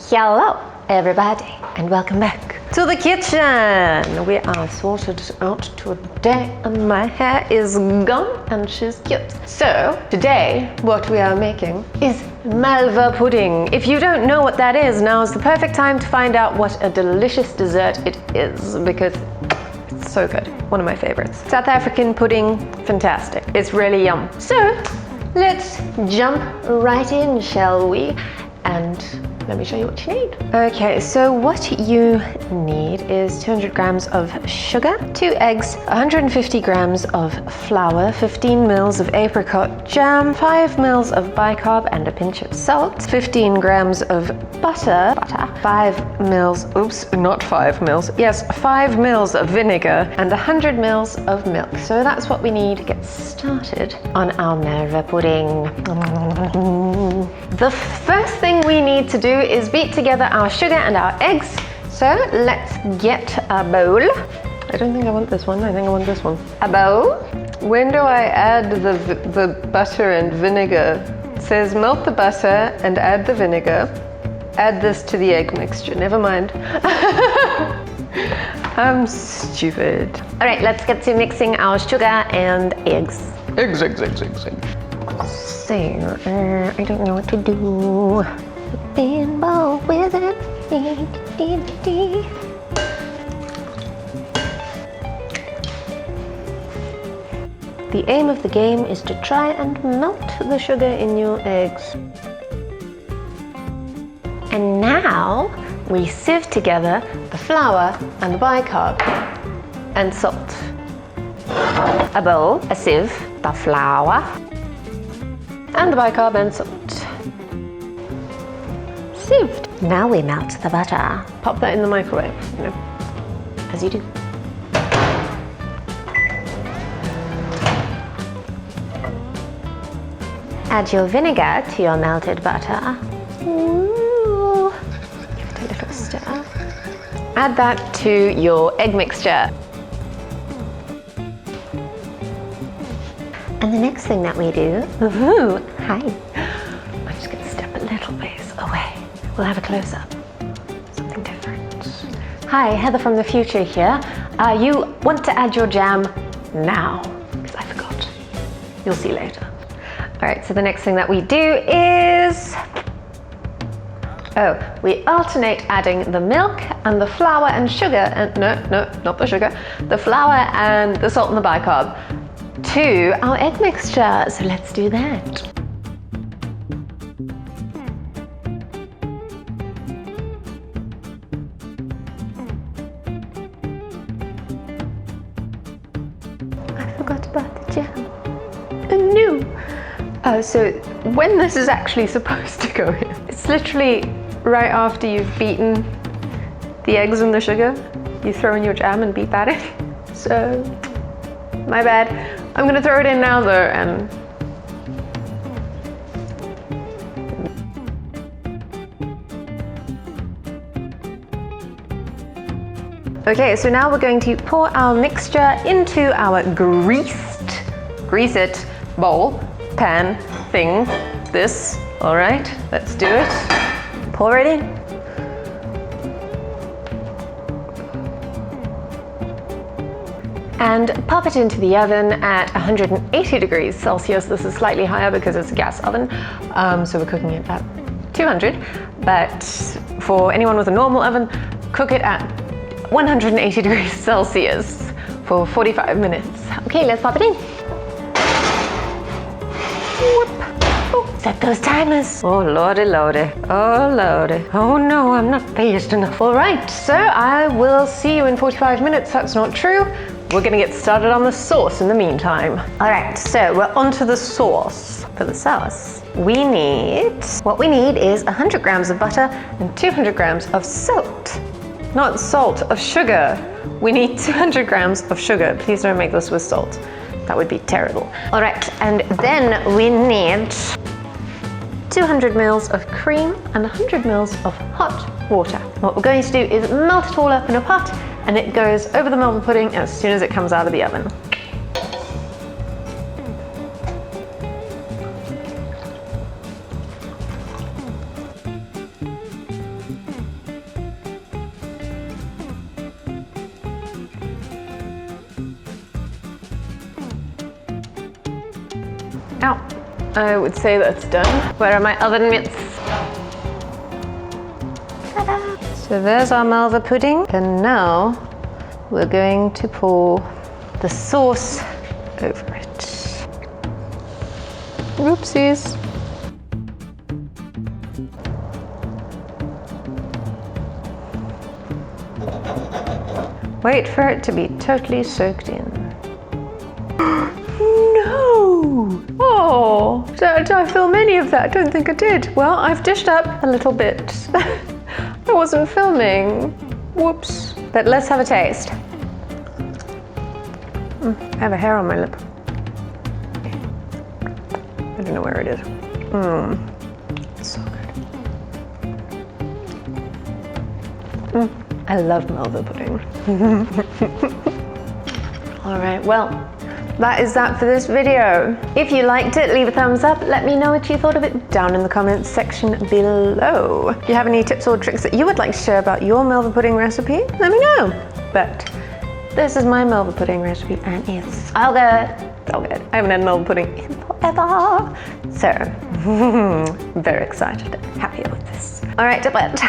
Hello everybody and welcome back to the kitchen. We are sorted out today and my hair is gone and she's cute. So today what we are making is Malva pudding. If you don't know what that is, now is the perfect time to find out what a delicious dessert it is, because it's so good. One of my favorites. South African pudding, fantastic. It's really yum. So let's jump right in, shall we? And let me show you what you need. Okay, so what you need is 200 grams of sugar, 2 eggs, 150 grams of flour, 15 mils of apricot jam, 5 mils of bicarb and a pinch of salt, 15 grams of butter, 5 mils, oops, not 5 mils, yes, 5 mils of vinegar, and 100 mils of milk. So that's what we need to get started on our Malva pudding. The first thing we need to do is beat together our sugar and our eggs. So let's get a bowl. I don't think I want this one, I think I want this one. A bowl. When do I add the butter and vinegar? It says melt the butter and add the vinegar. Add this to the egg mixture, never mind. I'm stupid. All right, let's get to mixing our sugar and eggs. Eggs. So, I don't know what to do. Pinball wizard. The aim of the game is to try and melt the sugar in your eggs. And now we sieve together the flour and the bicarb and salt. A bowl, a sieve, the flour and the bicarb and salt. Sieved. Now we melt the butter. Pop that in the microwave, you know, as you do. Add your vinegar to your melted butter. Ooh. Give it a little stir. Add that to your egg mixture. And the next thing that we do, hi. I'm just gonna step a little ways away. We'll have a close-up, something different. Hi, Heather from the future here. You want to add your jam now, because I forgot. You'll see later. All right, so the next thing that we do is, we alternate adding the milk and the flour and sugar, and no, not the sugar, the flour and the salt and the bicarb to our egg mixture. So let's do that. I forgot about the jam. Oh no! So when this is actually supposed to go in, it's literally right after you've beaten the eggs and the sugar, you throw in your jam and beat that in. So, my bad. I'm gonna throw it in now though, and okay, so now we're going to pour our mixture into our grease it, bowl, pan, thing, this. All right, let's do it. Pour it in. And pop it into the oven at 180 degrees Celsius. This is slightly higher because it's a gas oven, so we're cooking it at 200. But for anyone with a normal oven, cook it at 180 degrees Celsius for 45 minutes. Okay, let's pop it in. Set those timers. Oh lordy. Oh lordy. Oh no, I'm not fast enough. All right, so I will see you in 45 minutes. That's not true. We're gonna get started on the sauce in the meantime. All right, so we're onto the sauce. For the sauce, what we need is 100 grams of butter and 200 grams of salt. Not salt, of sugar. We need 200 grams of sugar. Please don't make this with salt. That would be terrible. All right, and then we need 200 mils of cream and 100 mils of hot water. What we're going to do is melt it all up in a pot, and it goes over the Malva pudding as soon as it comes out of the oven. Now, I would say that's done. Where are my oven mitts? Ta-da! So there's our Malva pudding. And now we're going to pour the sauce over it. Oopsies. Wait for it to be totally soaked in. No! Oh, did I film any of that? I don't think I did. Well, I've dished up a little bit. I wasn't filming. Whoops. But let's have a taste. I have a hair on my lip. I don't know where it is. It's so good. I love Malva pudding. All right, well, that is that for this video. If you liked it, leave a thumbs up. Let me know what you thought of it down in the comments section below. If you have any tips or tricks that you would like to share about your Malva pudding recipe, let me know. But this is my Malva pudding recipe and it's all good. So good. I haven't had Malva pudding in forever. So, very excited and happy with this. All right, but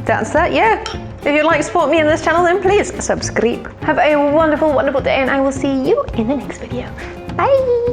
that's that, yeah. If you'd like to support me in this channel, then please subscribe. Have a wonderful, wonderful day, and I will see you in the next video. Bye!